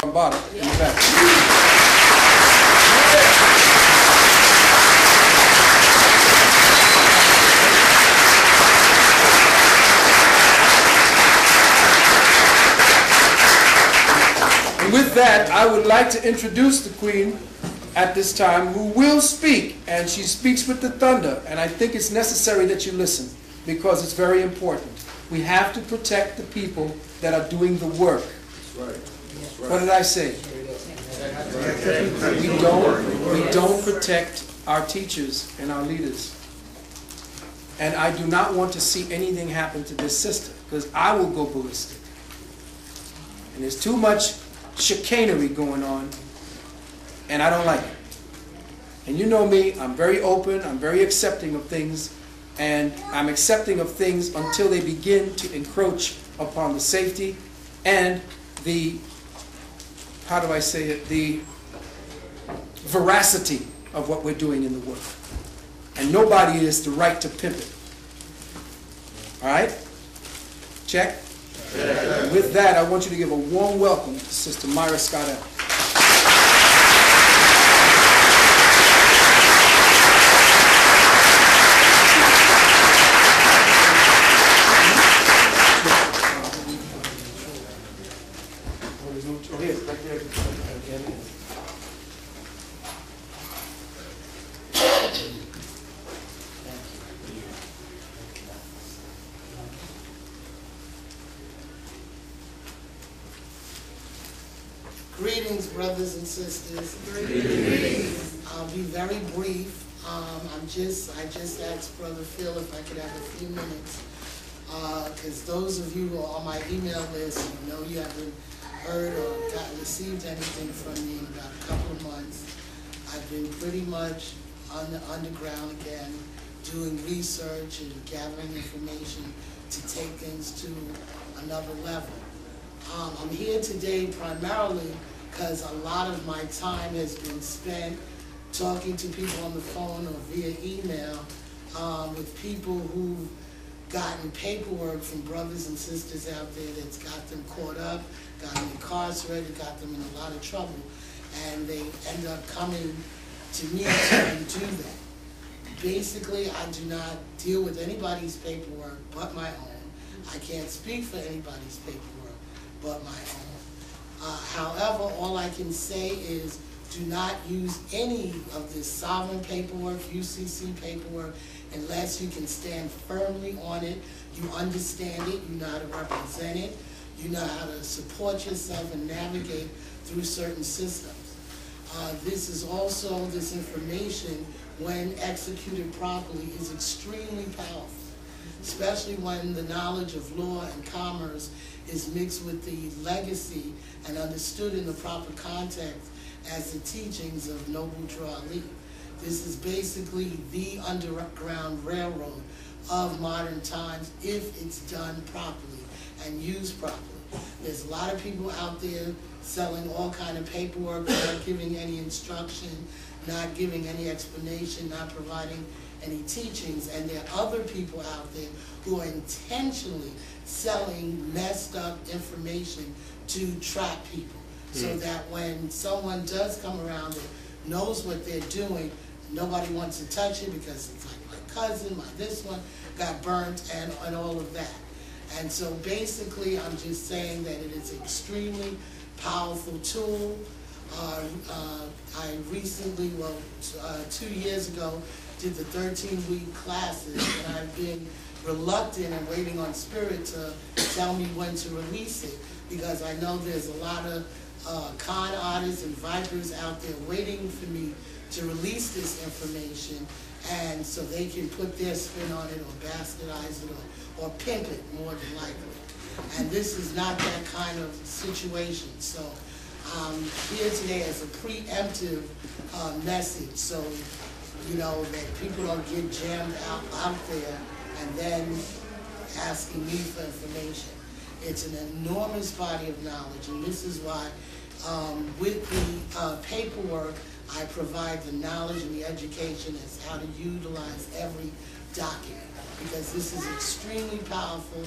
bottom in the back. And with that, I would like to introduce the Queen at this time, who will speak, and she speaks with the thunder, and I think it's necessary that you listen because it's very important. We have to protect the people that are doing the work. That's right. That's right. What did I say? We don't protect our teachers and our leaders. And I do not want to see anything happen to this sister, because I will go ballistic. And there's too much chicanery going on, and I don't like it. And you know me, I'm very open, I'm very accepting of things, and I'm accepting of things until they begin to encroach upon the safety and the, how do I say it, the veracity of what we're doing in the work. And nobody has the right to pimp it. All right? Check? Yeah. With that, I want you to give a warm welcome to Sister Myra Scott. Greetings, brothers and sisters. Greetings. I'll be very brief. I just asked Brother Phil if I could have a few minutes, because those of you who are on my email list, you know you haven't heard or received anything from me in about a couple of months. I've been pretty much on the underground again, doing research and gathering information to take things to another level. I'm here today primarily because a lot of my time has been spent talking to people on the phone or via email with people who've gotten paperwork from brothers and sisters out there that's got them caught up, got them incarcerated, got them in a lot of trouble, and they end up coming to me to do that. Basically, I do not deal with anybody's paperwork but my own. I can't speak for anybody's paperwork but my own. However, all I can say is do not use any of this sovereign paperwork, UCC paperwork, unless you can stand firmly on it, you understand it, you know how to represent it, you know how to support yourself and navigate through certain systems. This information, when executed properly, is extremely powerful, especially when the knowledge of law and commerce is mixed with the legacy and understood in the proper context as the teachings of Noble Drew Ali. This is basically the underground railroad of modern times if it's done properly and used properly. There's a lot of people out there selling all kind of paperwork, not giving any instruction, not giving any explanation, not providing any teachings, and there are other people out there who are intentionally selling messed up information to trap people, so that when someone does come around that knows what they're doing, nobody wants to touch it because it's like my cousin, my this one got burnt, and all of that. And so basically I'm just saying that it is an extremely powerful tool. I recently, 2 years ago, did the 13-week classes, and I've been reluctant and waiting on Spirit to tell me when to release it, because I know there's a lot of con artists and vipers out there waiting for me to release this information, and so they can put their spin on it or bastardize it or pimp it, more than likely. And this is not that kind of situation. So I'm here today as a preemptive message, so you know that people don't get jammed out there and then asking me for information. It's an enormous body of knowledge, and this is why with the paperwork, I provide the knowledge and the education as how to utilize every document, because this is extremely powerful,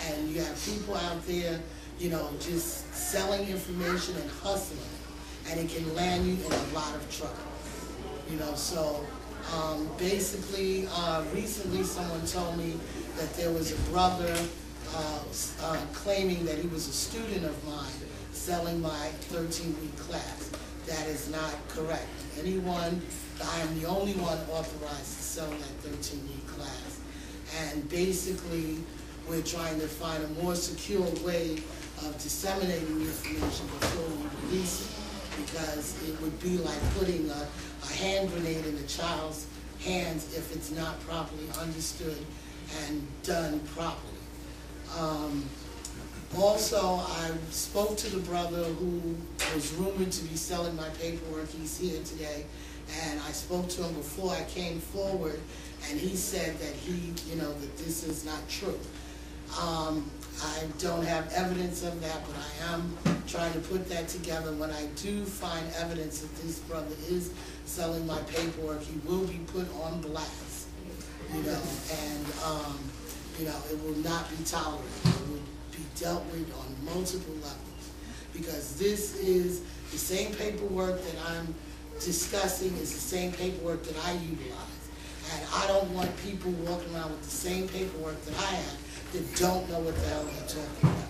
and you have people out there you know, just selling information and hustling, and it can land you in a lot of trouble. You know, so basically, recently someone told me that there was a brother claiming that he was a student of mine selling my 13-week class. That is not correct. I am the only one authorized to sell that 13-week class. And basically, we're trying to find a more secure way of disseminating the information before we release it, because it would be like putting a hand grenade in a child's hands if it's not properly understood and done properly. Also, I spoke to the brother who was rumored to be selling my paperwork. He's here today, and I spoke to him before I came forward, and he said that that this is not true. I don't have evidence of that, but I am trying to put that together. When I do find evidence that this brother is selling my paperwork, he will be put on blast, and it will not be tolerated. It will be dealt with on multiple levels, because this is the same paperwork that I'm discussing is the same paperwork that I utilize. And I don't want people walking around with the same paperwork that I have that don't know what the hell they're talking about.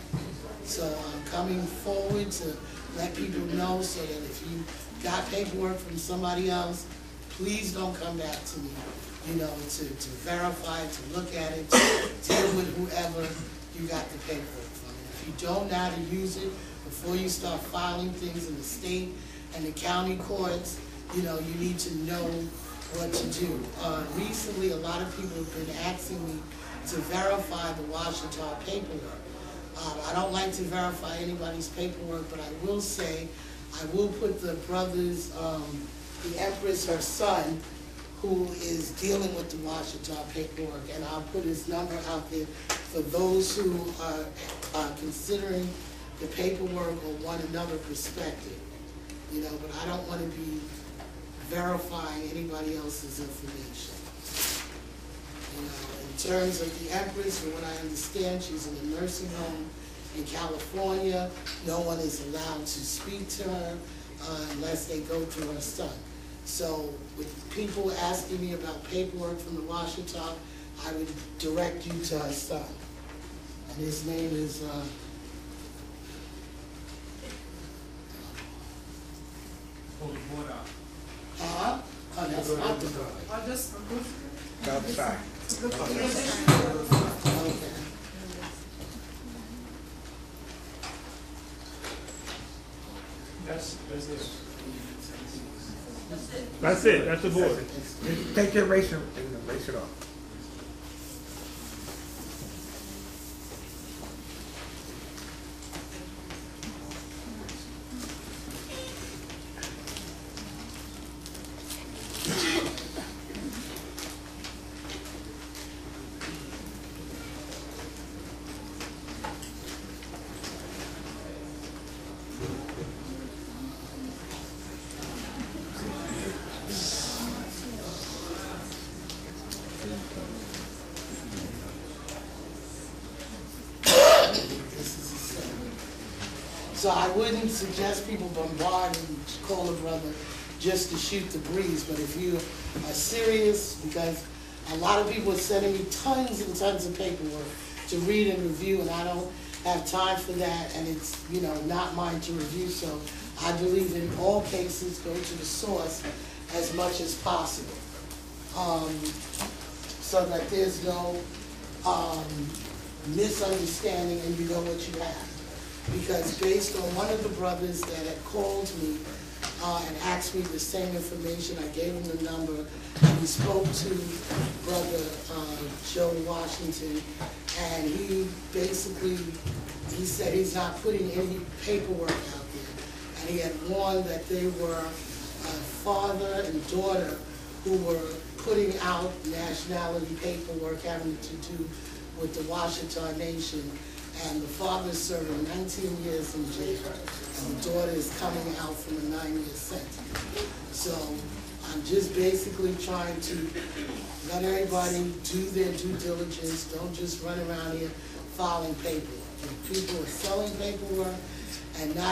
So I'm coming forward to let people know, so that if you got paperwork from somebody else, please don't come back to me, to verify, to look at it, to deal with whoever you got the paperwork from. And if you don't know how to use it, before you start filing things in the state and the county courts, you need to know what to do. Recently, a lot of people have been asking me to verify the Washita paperwork. I don't like to verify anybody's paperwork, but I will say, I will put the brothers, the Empress, her son, who is dealing with the Washita paperwork, and I'll put his number out there for those who are considering the paperwork or want another perspective. But I don't want to be verifying anybody else's information. In terms of the Empress, from what I understand, she's in a nursing home in California. No one is allowed to speak to her unless they go through her son. So with people asking me about paperwork from the Washita, I would direct you to her son. And his name is oh, that's not the boy. Outside. Okay. That's it. That's it. That's the board. Take your eraser off. So I wouldn't suggest people bombard and call a brother just to shoot the breeze, but if you are serious, because a lot of people are sending me tons and tons of paperwork to read and review, and I don't have time for that, and it's not mine to review, so I believe in all cases go to the source as much as possible, so that there's no misunderstanding and you know what you have. Because based on one of the brothers that had called me and asked me the same information, I gave him the number, and he spoke to Brother Joe Washington, and he said he's not putting any paperwork out there. And he had warned that they were a father and daughter who were putting out nationality paperwork having to do with the Washita Nation. And the father is serving 19 years in jail, and the daughter is coming out from a 9-year sentence. So I'm just basically trying to let everybody do their due diligence. Don't just run around here filing paperwork. If people are selling paperwork and not